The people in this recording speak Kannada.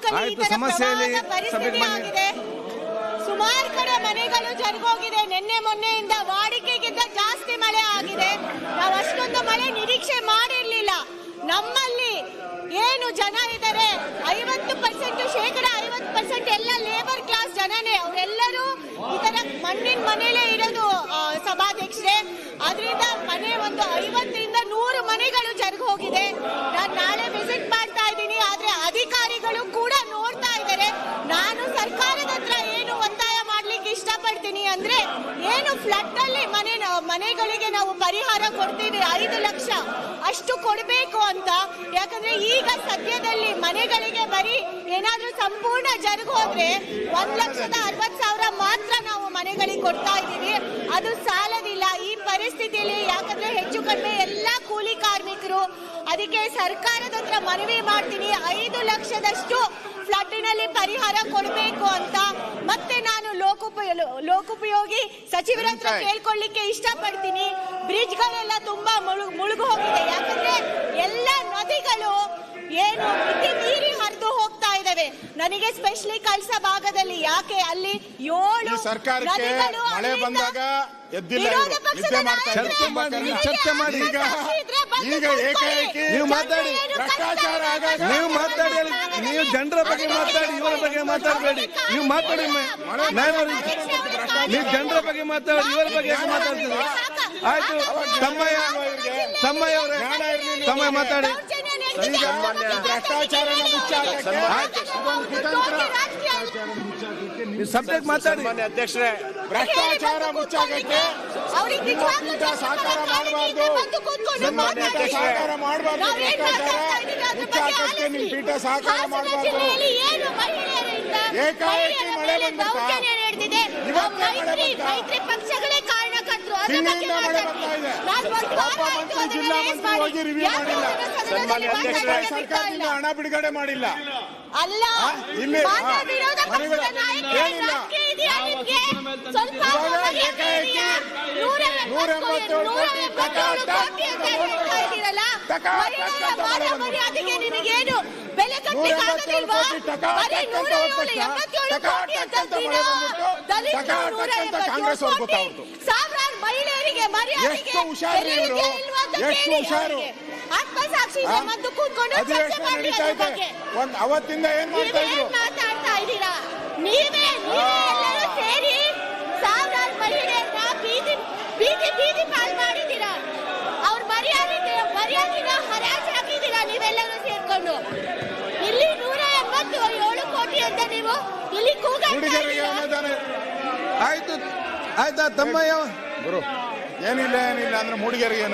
ತಾಲೂಕಲ್ಲಿ ಈ ತರ ಪರಿಸ್ಥಿತಿ ಆಗಿದೆ. ಸುಮಾರು ಕಡೆ ಮನೆಗಳು ಜರುಗೋಗಿದೆ. ನಿನ್ನೆ ಮೊನ್ನೆಯಿಂದ ವಾಡಿಕೆಗಿಂತ ಜಾಸ್ತಿ ಮಳೆ ಆಗಿದೆ. ನಾವು ಅಷ್ಟೊಂದು ಮಳೆ ನಿರೀಕ್ಷೆ ಮಾಡಿರ್ಲಿಲ್ಲ. ನಮ್ಮಲ್ಲಿ ಏನು ಜನ ಇದ್ದಾರೆ 50% ಶೇಕಡ 50% ಎಲ್ಲ ಲೇಬರ್ ಕ್ಲಾಸ್ ಜನನೇ. ಅವರೆಲ್ಲರೂ ಈ ತರ ಮಣ್ಣಿನ ಮನೆಯಲ್ಲೇ ಇರೋದು ಸಭಾಧ್ಯಕ್ಷರೇ. ಅದರಿಂದ ಮನೆ ಒಂದು 50ರಿಂದ 100 ಮನೆಗಳು ಜರುಗಿ ಹೋಗಿದೆ. ನಾನು ನಾಳೆ ವಿಸಿಟ್ ಮಾಡ್ತಾ ಇದ್ದೀನಿ. ಆದ್ರೆ ಅಧಿಕಾರಿಗಳು ಕೂಡ ನೋಡ್ತಾ ಇದ್ದಾರೆ. ನಾನು ಸರ್ಕಾರದ ಹತ್ರ ಏನು ಒತ್ತಾಯ ಮಾಡ್ಲಿಕ್ಕೆ ಇಷ್ಟಪಡ್ತೀನಿ ಅಂದ್ರೆ, ಏನು ಫ್ಲಡ್ ಅಲ್ಲಿ ಮನೆಗಳಿಗೆ ನಾವು ಪರಿಹಾರ ಕೊಡ್ತೀವಿ 5 ಲಕ್ಷ ಅಷ್ಟು ಕೊಡಬೇಕು ಅಂತ. ಯಾಕಂದ್ರೆ ಈಗ ಸದ್ಯದಲ್ಲಿ ಮನೆಗಳಿಗೆ ಬರೀ ಏನಾದ್ರೂ ಸಂಪೂರ್ಣ ಜರುಗು ಹೋದ್ರೆ 1,60,000 ಮಾತ್ರ ನಾವು ಮನೆಗಳಿಗೆ ಕೊಡ್ತಾ ಇದ್ದೀವಿ. ಅದು ಸಾಲದಿಲ್ಲ ಈ ಪರಿಸ್ಥಿತಿಯಲ್ಲಿ. ಯಾಕಂದ್ರೆ ಹೆಚ್ಚು ಕಡಿಮೆ ಎಲ್ಲಾ ಕೂಲಿ ಕಾರ್ಮಿಕರು. ಅದಕ್ಕೆ ಸರ್ಕಾರದ ಹತ್ರ ಮನವಿ ಮಾಡ್ತೀನಿ 5 ಲಕ್ಷದಷ್ಟು ಫ್ಲಡ್ನಲ್ಲಿ ಪರಿಹಾರ ಕೊಡಬೇಕು ಅಂತ. ಮತ್ತೆ ನಾನು ಲೋಕೋಪಯೋಗಿ ಸಚಿವರ ಹತ್ರ ಕೇಳ್ಕೊಳ್ಳಿಕ್ಕೆ ಇಷ್ಟಪಡ್ತೀನಿ. ಬ್ರಿಡ್ಜ್ಗಳೆಲ್ಲ ತುಂಬಾ ಮುಳುಗು ಹೋಗಿದೆ. ಯಾಕಂದ್ರೆ ಎಲ್ಲ ನದಿಗಳು ಏನು ಮಿತಿ ಮೀರಿ ಹರಿದು ಹೋಗ್ತಾ ಇದಾವೆ. ನನಗೆ ಸ್ಪೆಷಲಿ ಕಳಸ ಭಾಗದಲ್ಲಿ ಯಾಕೆ ಅಲ್ಲಿ 7 ಸರ್ಕಾರಕ್ಕೆ ಮಳೆ ಬಂದಾಗ ಎದ್ದಿಲ್ಲ, ಚರ್ಚೆ ಮಾಡಿ. ಈಗ ಏಕಾಏಕಿ ನೀವು ಮಾತಾಡಿ, ಭ್ರಷ್ಟಾಚಾರ ನೀವು ಜನರ ಬಗ್ಗೆ ಮಾತಾಡಿ, ಇವರ ಬಗ್ಗೆ ಮಾತಾಡಬೇಡಿ. ನೀವು ಮಾತಾಡಿ, ನೀವು ಜನರ ಬಗ್ಗೆ ಮಾತಾಡಿ, ಇವರ ಬಗ್ಗೆ ಮಾತಾಡ್ತೀವಿ. ಆಯ್ತು, ತಮ್ಮಯ್ಯ ಮಾತಾಡಿ. ಭ್ರಷ್ಟಾಚಾರ ಸಬ್ಜೆಕ್ಟ್ ಮಾತಾಡಿ. ಅಧ್ಯಕ್ಷರೇ, ಭ್ರಷ್ಟಾಚಾರ ಮುಚ್ಚಾಗಕ್ಕೆ ಪೀಠ ಸಹಕಾರ ಮಾಡಬಾರ್ದು. ಸಹಕಾರ ಮಾಡಬಾರ್ದು. ಭ್ರಷ್ಟಾಚಾರ ಮುಚ್ಚಾಕಕ್ಕೆ ನಿಮ್ ಪೀಠ ಸಹಕಾರ ಮಾಡಬಾರ್ದು. ಏಕಾಏಕಿ ಮಳೆ ಬಂದಿದೆ. ಇವತ್ತೇ ಮಳೆ ಪಕ್ಷಗಳೇ ಕಾರಣಕರ್ತರು. ಹಿಂದಿನಿಂದ ಮಳೆ ಬರ್ತಾ ಇದೆ. ಒಬ್ಬ ಮಂತ್ರಿ, ಜಿಲ್ಲಾ ಮಂತ್ರಿ ಹೋಗಿ ರಿವ್ಯೂ ಮಾಡಿಲ್ಲ. ಸರ್ಕಾರದಿಂದ ಹಣ ಬಿಡುಗಡೆ ಮಾಡಿಲ್ಲ. ಅಲ್ಲ, ಇಲ್ಲಿ ಏನಿಲ್ಲ. ಏಕಾಏಕಿ 187 ಕೋಟಿ ನಿಮಗೇನು ಬೆಲೆ ಕಾಂಗ್ರೆಸ್ ಅವ್ರು ಗೊತ್ತಾಗ್ತು. ಸಾವಿರಾರು ಮಹಿಳೆಯರಿಗೆ ಎಷ್ಟು ಹುಷಾರು ಇವರು, ಎಷ್ಟು ಹುಷಾರು. ಆತ್ಮಸಾಕ್ಷಿ ಮತ್ತು ಕೂತ್ಕೊಂಡು ಅಧಿವೇಶನ ನಡೀತಾ ಇದೆ. ಅವತ್ತಿಂದ ಏನ್ ಮಾಡ್ತಾ ಇದ್ರು? ಮಾತಾಡ್ತಾ ಇದ್ದೀರಾ ನೀವೇ ಎಲ್ಲರೂ ಸೇರಿ ಸಾವಿರಾರು ಮಹಿಳೆಯರನ್ನ ಬೀದಿ ಪಾಲ್ ಮಾಡಿದ್ದೀರಾ. ಅವ್ರ ಮರ್ಯಾದೆನ ಹರಾಜ್ ಹಾಕಿದ್ದೀರಾ ನೀವೆಲ್ಲರೂ ಸೇರ್ಕೊಂಡು. ಇಲ್ಲಿ 187 ಕೋಟಿ ಅಂತ ನೀವು ಇಲ್ಲಿ ಆಯ್ತು, ಆಯ್ತಾ ತಮ್ಮಯ್ಯ? ಗುರು, ಏನಿಲ್ಲ ಅಂದ್ರೆ ಮೂಡಿಗೆರೆಗೆ